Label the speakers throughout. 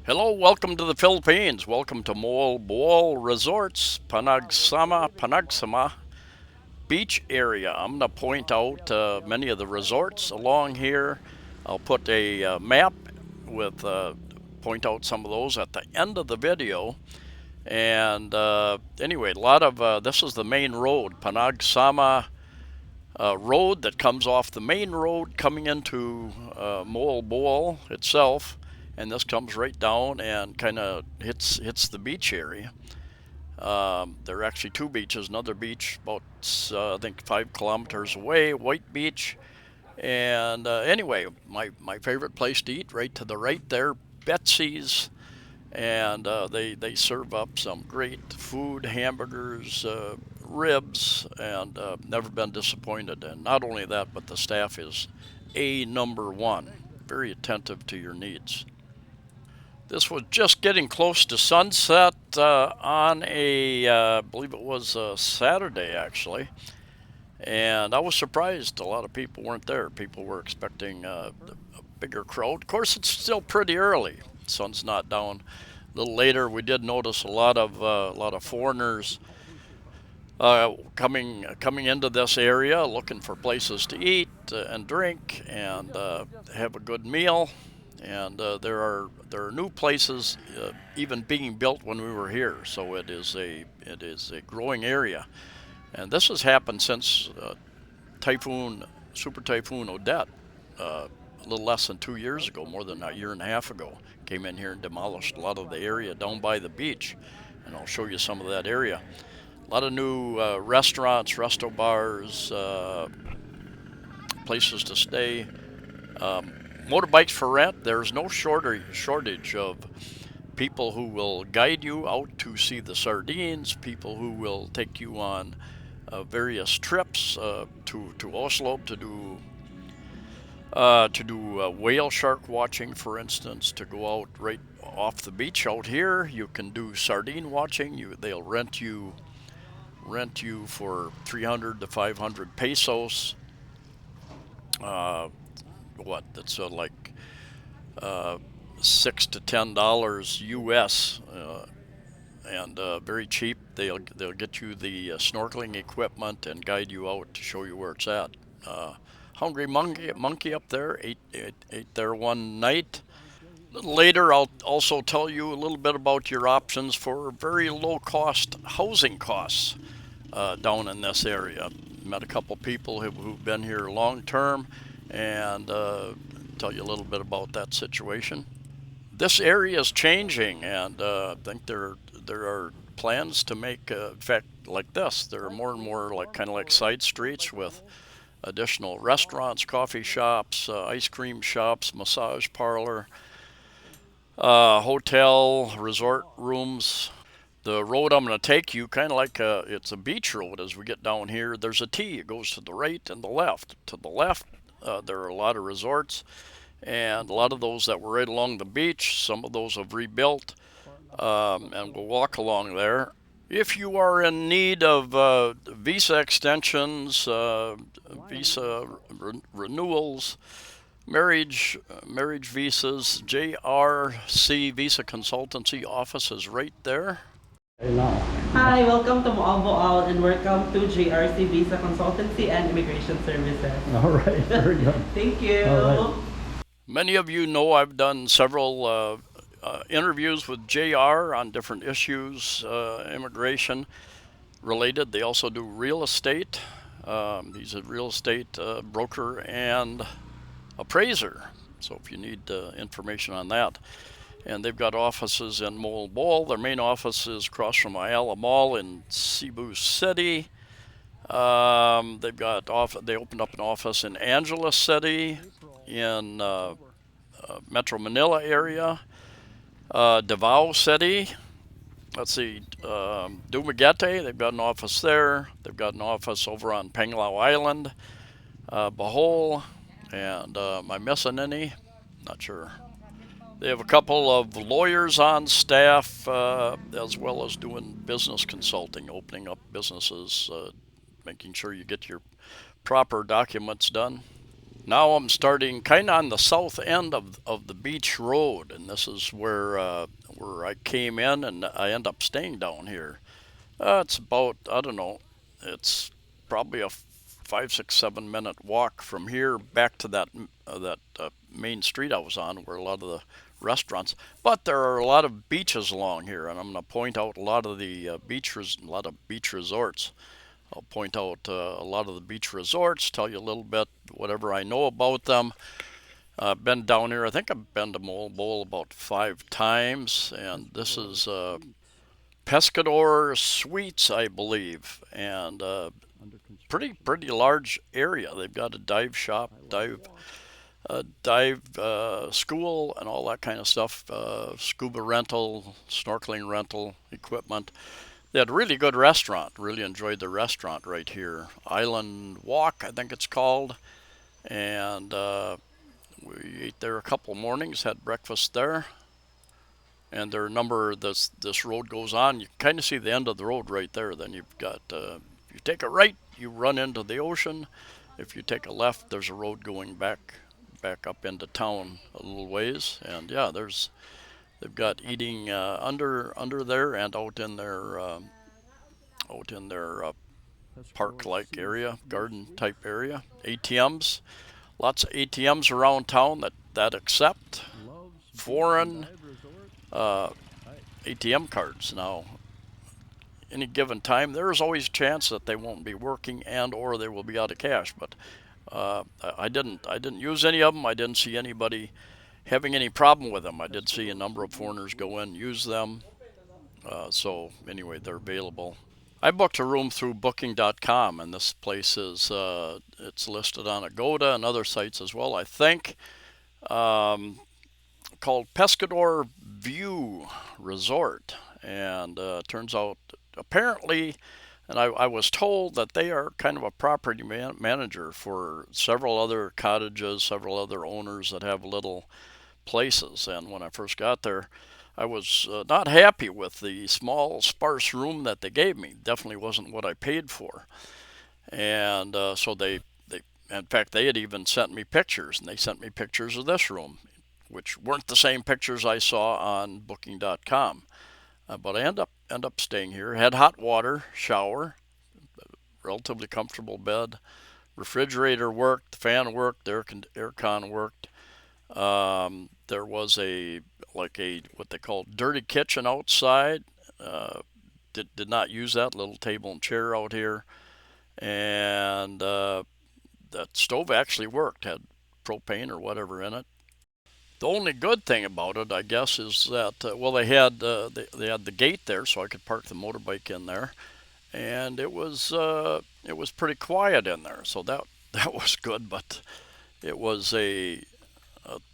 Speaker 1: Hello, welcome to the Philippines. Welcome to Moalboal Resorts, Panagsama Beach area. I'm going to point out many of the resorts along here. I'll put a map with point out some of those at the end of the video. And anyway, a lot of this is the main road, Panagsama road that comes off the main road coming into Moalboal itself, and this comes right down and kind of hits the beach area. There are actually two beaches. Another beach about I think 5 kilometers away, White Beach. And anyway, my favorite place to eat right to the right there, Betsy's, and they serve up some great food, hamburgers, ribs, and never been disappointed. And not only that, but the staff is number one, very attentive to your needs. This was just getting close to sunset on I believe it was Saturday actually, and I was surprised a lot of people weren't there. People were expecting a bigger crowd. Of course, it's still pretty early. Sun's not down. A little later, we did notice a lot of foreigners coming into this area, looking for places to eat and drink and have a good meal. And there are new places even being built when we were here. So it is a growing area, and this has happened since Super Typhoon Odette, a little less than 2 years ago, more than a year and a half ago, came in here and demolished a lot of the area down by the beach. And I'll show you some of that area. A lot of new restaurants, resto bars, places to stay. Motorbikes for rent. There's no shortage of people who will guide you out to see the sardines, people who will take you on various trips to Oslo to do whale shark watching, for instance, to go out right off the beach out here. You can do sardine watching. They'll rent you for 300 to 500 pesos. Uh, that's like $6 to $10 US, and very cheap. They'll get you the snorkeling equipment and guide you out to show you where it's at. Hungry monkey up there ate there one night. Later, I'll also tell you a little bit about your options for very low cost housing costs down in this area. Met a couple people who've been here long term, and tell you a little bit about that situation. This area is changing, and I think there are plans to make, in fact, like this. There are more and more like kind of like side streets with additional restaurants, coffee shops, ice cream shops, massage parlor, hotel, resort rooms. The road I'm going to take you, kind of like it's a beach road as we get down here. There's a T. It goes to the right and the left. To the left, there are a lot of resorts, and a lot of those that were right along the beach. Some of those have rebuilt, and we'll walk along there. If you are in need of visa extensions, visa renewals, marriage visas, JRC Visa Consultancy office is right there.
Speaker 2: Hi, welcome to Moalboal and welcome to JRC Visa Consultancy and Immigration Services.
Speaker 3: All right, very good.
Speaker 2: Thank you.
Speaker 3: All right.
Speaker 1: Many of you know I've done several interviews with JR on different issues, immigration related. They also do real estate. He's a real estate broker and appraiser. So if you need information on that. And they've got offices in Moalboal. Their main office is across from Ayala Mall in Cebu City. They opened up an office in Angeles City, in Metro Manila area, Davao City. Let's see, Dumaguete. They've got an office there. They've got an office over on Panglao Island, Bohol, and am I missing any? Not sure. They have a couple of lawyers on staff, as well as doing business consulting, opening up businesses, making sure you get your proper documents done. Now I'm starting kind of on the south end of the beach road, and this is where I came in, and I end up staying down here. It's about, I don't know, it's probably a 5, 6, 7 minute walk from here back to that main street I was on, where a lot of the restaurants. But there are a lot of beaches along here, and I'm going to point out a lot of the a lot of beach resorts. I'll point out a lot of the beach resorts, tell you a little bit whatever I know about them. I've been down here. I think I've been to Moalboal about 5 times, and this is Pescador Suites, I believe, and pretty large area. They've got a dive shop, dive school, and all that kind of stuff. Scuba rental, snorkeling rental equipment. They had a really good restaurant. Really enjoyed the restaurant right here, Island Walk, I think it's called, and we ate there a couple mornings. Had breakfast there, and there are a number. This road goes on. You kind of see the end of the road right there. Then you've got if you take a right, you run into the ocean. If you take a left, there's a road going back up into town a little ways. And yeah, there's they've got eating under there and out in their park-like area, garden type area. ATMs, lots of ATMs around town that accept foreign uh, ATM cards. Now, any given time, there is always a chance that they won't be working and or they will be out of cash. But I didn't use any of them. I didn't see anybody having any problem with them. I did see a number of foreigners go in, use them. So anyway, they're available. I booked a room through Booking.com, and this place is it's listed on Agoda and other sites as well. I think called Pescador View Resort, and turns out apparently, and I was told that they are kind of a property manager for several other cottages, several other owners that have little places. And when I first got there, I was not happy with the small, sparse room that they gave me. Definitely wasn't what I paid for. And so in fact, they had even sent me pictures, and they sent me pictures of this room, which weren't the same pictures I saw on Booking.com. But I end up staying here. Had hot water, shower, relatively comfortable bed, refrigerator worked, the fan worked, air con worked. There was a like a what they call dirty kitchen outside. Uh, did not use that little table and chair out here, and that stove actually worked. Had propane or whatever in it. The only good thing about it, I guess, is that well, they had the gate there, so I could park the motorbike in there, and it was pretty quiet in there, so that was good. But it was a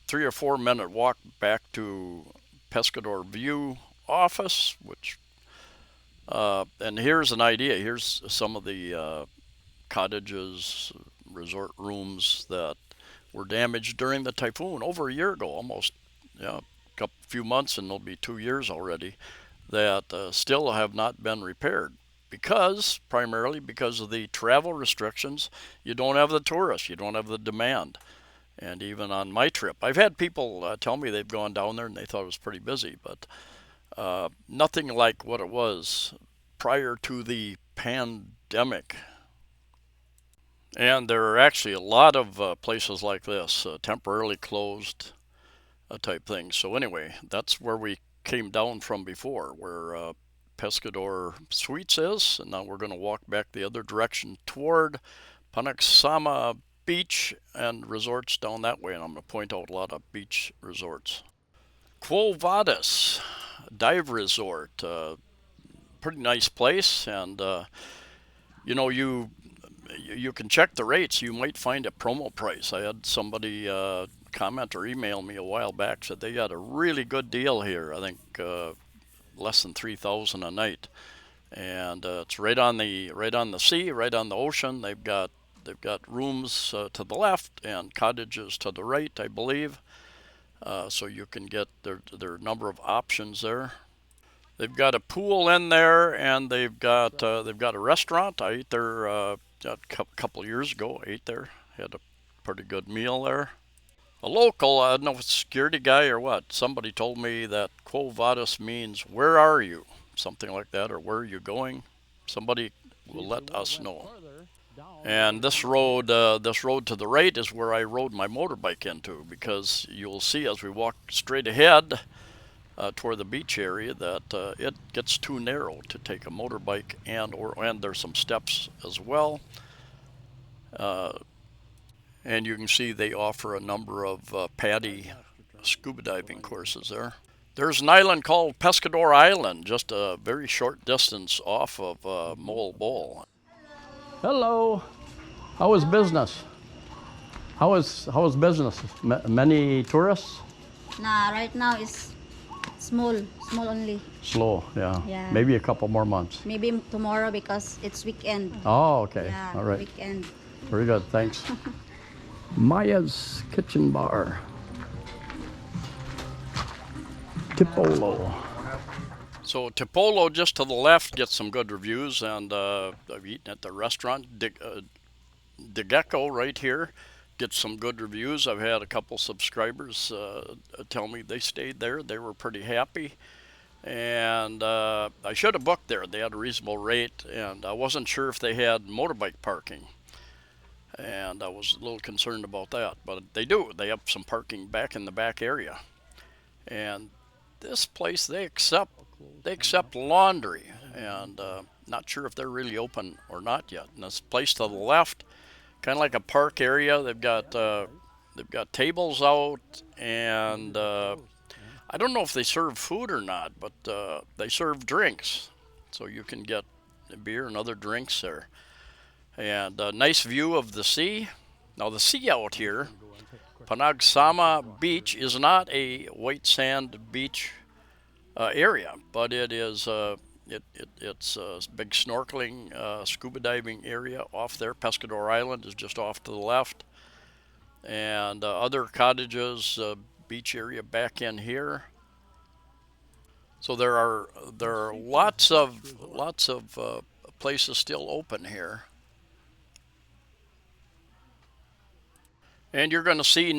Speaker 1: 3 or 4 minute walk back to Pescador View office, which and here's an idea. Here's some of the cottages, resort rooms that were damaged during the typhoon over a year ago, almost, yeah, a couple few months, and it'll be 2 years already, that still have not been repaired primarily because of the travel restrictions. You don't have the tourists, you don't have the demand. And even on my trip, I've had people tell me they've gone down there and they thought it was pretty busy, but nothing like what it was prior to the pandemic. And there are actually a lot of places like this, temporarily closed type things. So anyway, that's where we came down from before, where Pescador Suites is, and now we're going to walk back the other direction toward Panagsama Beach and resorts down that way, and I'm going to point out a lot of beach resorts. Quo Vadis Dive Resort, pretty nice place, and you know you can check the rates. You might find a promo price. I had somebody comment or email me a while back, said they got a really good deal here. I think less than 3,000 a night, and it's right on the sea, right on the ocean. They've got rooms to the left and cottages to the right, I believe. So you can get there are a number of options there. They've got a pool in there, and they've got a restaurant. I ate there a couple years ago. I ate there, had a pretty good meal there. A local, I don't know if it's a security guy or what, somebody told me that Quo Vadis means where are you? Something like that, or where are you going? Somebody will let us know. And this road to the right is where I rode my motorbike into, because you'll see as we walk straight ahead toward the beach area that it gets too narrow to take a motorbike, and there's some steps as well. Uh, and you can see they offer a number of PADI scuba diving courses there. There's an island called Pescador Island, just a very short distance off of Moalboal. Hello. How is business? How is business? Many tourists?
Speaker 3: Nah, right now it's small, small only.
Speaker 1: Slow, yeah.
Speaker 3: Yeah.
Speaker 1: Maybe a couple more months.
Speaker 3: Maybe tomorrow because it's weekend.
Speaker 1: Oh, okay.
Speaker 3: Yeah,
Speaker 1: All right.
Speaker 3: weekend.
Speaker 1: Very good. Thanks. Maya's Kitchen Bar. Tipolo. So Tipolo, just to the left, gets some good reviews, and I've eaten at the restaurant. De Gecko right here gets some good reviews. I've had a couple subscribers tell me they stayed there. They were pretty happy. And I should have booked there. They had a reasonable rate, and I wasn't sure if they had motorbike parking. And I was a little concerned about that, but they do. They have some parking back in the back area. And this place, they accept laundry, and not sure if they're really open or not yet. And this place to the left, kind of like a park area. They've got tables out, and I don't know if they serve food or not, but they serve drinks, so you can get beer and other drinks there. And a nice view of the sea. Now the sea out here, Panagsama Beach, is not a white sand beach area, but it is it's a big snorkeling, scuba diving area off there. Pescador Island is just off to the left, and other cottages, beach area back in here. So there are lots of places still open here. And you're going to see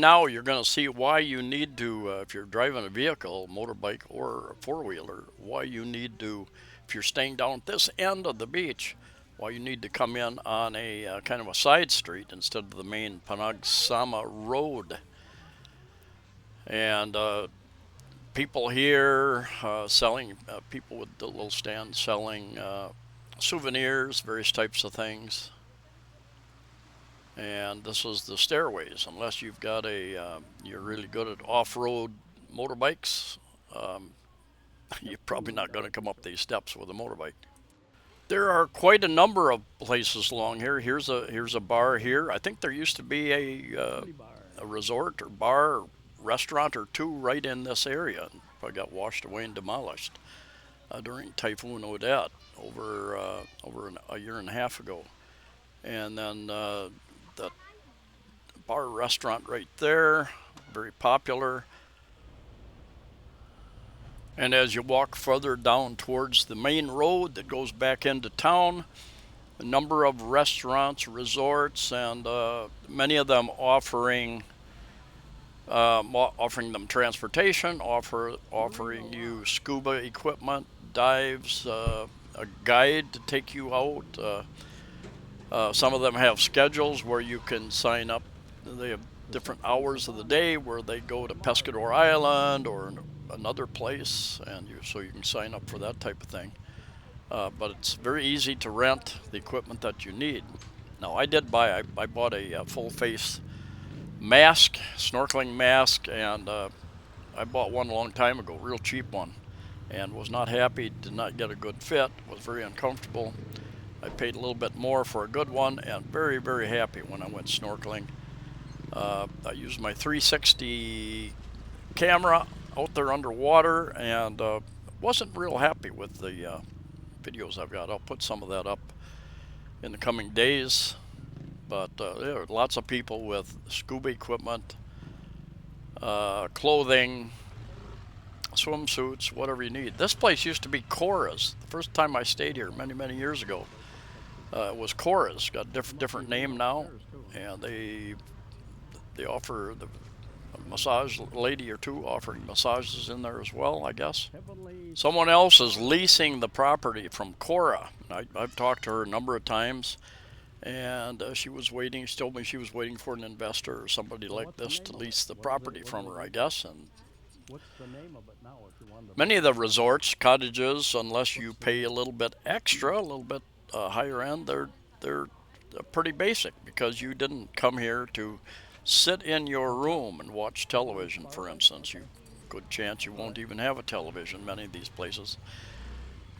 Speaker 1: why you need to, if you're driving a vehicle, motorbike or a four-wheeler, why you need to, if you're staying down at this end of the beach, why you need to come in on a kind of a side street instead of the main Panagsama Road. And people here selling, people with the little stands selling souvenirs, various types of things. And this is the stairways. Unless you've got you're really good at off-road motorbikes, you're probably not going to come up these steps with a motorbike. There are quite a number of places along here. Here's a bar here. I think there used to be a resort or bar or restaurant or two right in this area. Probably got washed away and demolished during Typhoon Odette over a year and a half ago. And then the bar restaurant right there, very popular. And as you walk further down towards the main road that goes back into town, a number of restaurants, resorts, and many of them offering them transportation, offering you scuba equipment, dives, a guide to take you out. Some of them have schedules where you can sign up. They have different hours of the day where they go to Pescador Island or another place, and so you can sign up for that type of thing. But it's very easy to rent the equipment that you need. Now I bought a full face mask, snorkeling mask, and I bought one a long time ago, real cheap one, and was not happy, did not get a good fit, was very uncomfortable. I paid a little bit more for a good one, and very, very happy when I went snorkeling. I used my 360 camera out there underwater, and wasn't real happy with the videos I've got. I'll put some of that up in the coming days. But there are lots of people with scuba equipment, clothing, swimsuits, whatever you need. This place used to be Cora's. The first time I stayed here many, many years ago, it was Cora's. Got a different name now, and they they offer the a massage lady or two offering massages in there as well, I guess. Someone else is leasing the property from Cora. I've talked to her a number of times, and she told me she was waiting for an investor or somebody like this to lease the property from her, I guess. And many of the resorts, cottages, unless you pay a little bit extra, a little bit higher end, they're pretty basic because you didn't come here to sit in your room and watch television, for instance. Good chance you won't even have a television, many of these places.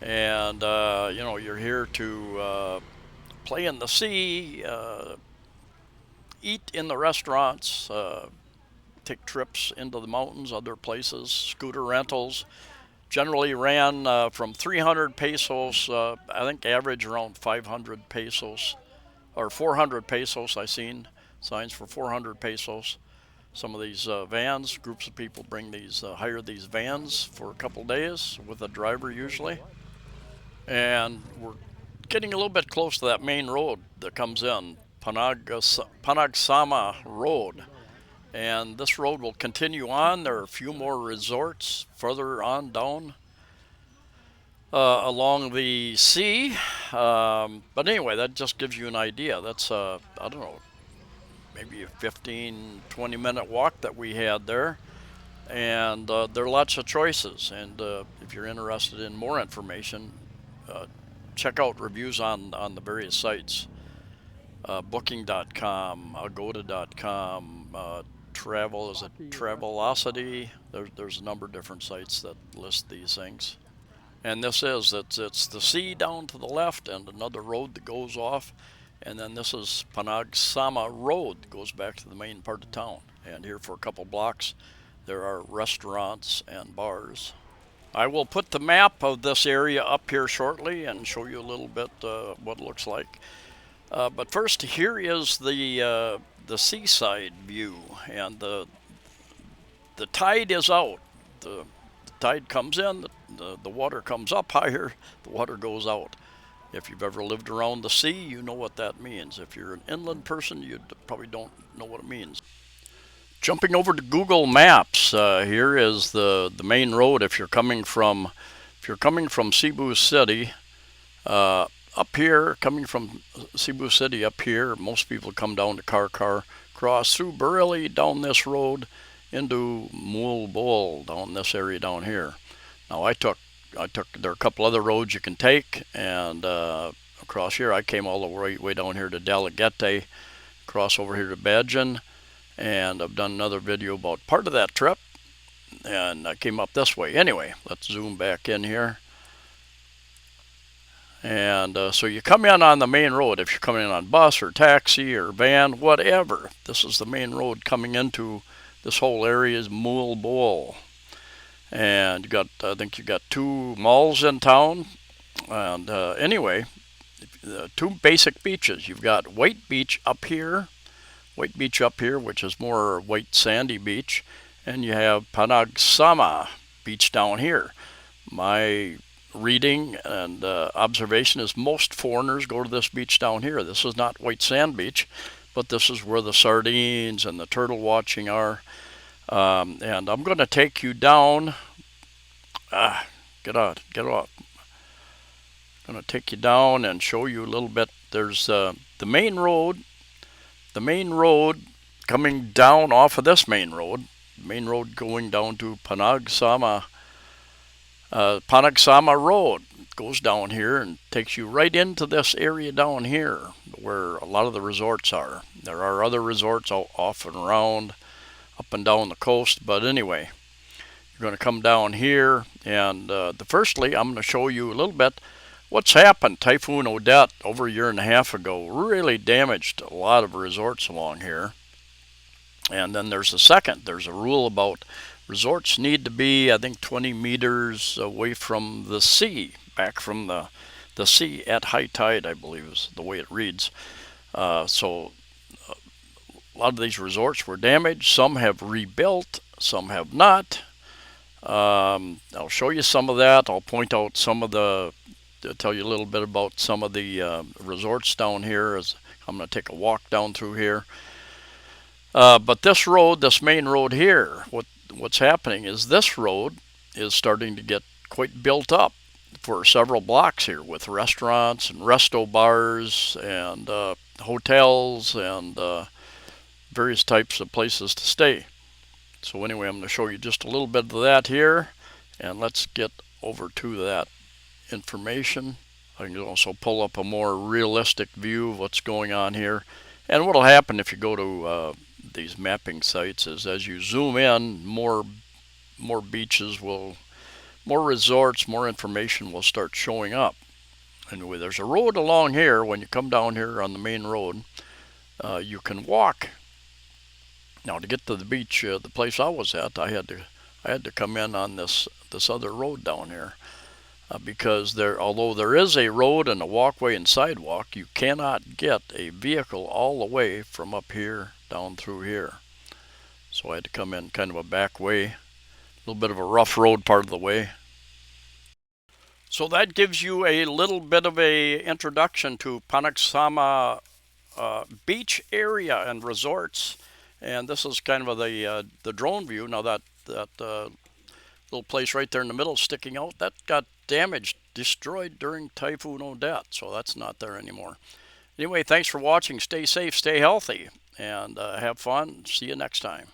Speaker 1: And you're here to play in the sea, eat in the restaurants, take trips into the mountains, other places, scooter rentals. Generally ran from 300 pesos, I think average around 500 pesos, or 400 pesos. I seen signs for 400 pesos. Some of these vans, groups of people hire these vans for a couple days with a driver usually. And we're getting a little bit close to that main road that comes in, Panagsama Road. And this road will continue on. There are a few more resorts further on down along the sea. But anyway, that just gives you an idea. That's, I don't know, maybe a 15-20 minute walk that we had there. And there are lots of choices. And if you're interested in more information, check out reviews on the various sites. Booking.com, Agoda.com, Travelocity. There's a number of different sites that list these things. And it's the sea down to the left and another road that goes off. And then this is Panagsama Road that goes back to the main part of town. And here for a couple blocks, there are restaurants and bars. I will put the map of this area up here shortly and show you a little bit what it looks like. But first, here is the seaside view, and the tide is out. The tide comes in, the water comes up higher, the water goes out. If you've ever lived around the sea, you know what that means. If you're an inland person, you probably don't know what it means. Jumping over to Google Maps, here is the main road. If you're coming from Cebu City, up here, coming from Cebu City up here, most people come down to Car, cross through Bareilly down this road into Moalboal down this area down here. Now there are a couple other roads you can take, and across here I came all the way down here to Dalagete, cross over here to Badjan, and I've done another video about part of that trip, and I came up this way. Anyway, let's zoom back in here. And so you come in on the main road. If you're coming in on bus or taxi or van, whatever, this is the main road coming into this whole area is Moalboal. And I think you got two malls in town. And anyway, two basic beaches. You've got White Beach up here, which is more white sandy beach, and you have Panagsama Beach down here. My reading and observation is most foreigners go to this beach down here. This is not white sand beach, but this is where the sardines and the turtle watching are. And I'm going to take you down. Get off. I'm going to take you down and show you a little bit. There's the main road coming down off of this main road going down to Panagsama Road. It goes down here and takes you right into this area down here where a lot of the resorts are. There are other resorts off and around, up and down the coast, but anyway, you're going to come down here, and firstly, I'm going to show you a little bit what's happened. Typhoon Odette over a year and a half ago really damaged a lot of resorts along here. And then there's a rule about resorts need to be, I think, 20 meters away from the sea, back from the sea at high tide, I believe is the way it reads. So a lot of these resorts were damaged. Some have rebuilt, some have not. I'll show you some of that. I'll point out tell you a little bit about some of the resorts down here as I'm going to take a walk down through here. But this road, this main road here, what's happening is this road is starting to get quite built up for several blocks here with restaurants and resto bars and hotels and various types of places to stay. So anyway, I'm going to show you just a little bit of that here, and let's get over to that information. I can also pull up a more realistic view of what's going on here. And what will happen if you go to these mapping sites is as you zoom in, more beaches will, more resorts, more information will start showing up. Anyway, there's a road along here. When you come down here on the main road, you can walk. Now to get to the beach, the place I was at, I had to come in on this other road down here. Because although there is a road and a walkway and sidewalk, you cannot get a vehicle all the way from up here down through here. So I had to come in kind of a back way, a little bit of a rough road part of the way. So that gives you a little bit of a introduction to Panagsama beach area and resorts. And this is kind of the drone view. Now that little place right there in the middle sticking out, that got damaged, destroyed during Typhoon Odette, so that's not there anymore. Anyway, thanks for watching. Stay safe, stay healthy, and have fun. See you next time.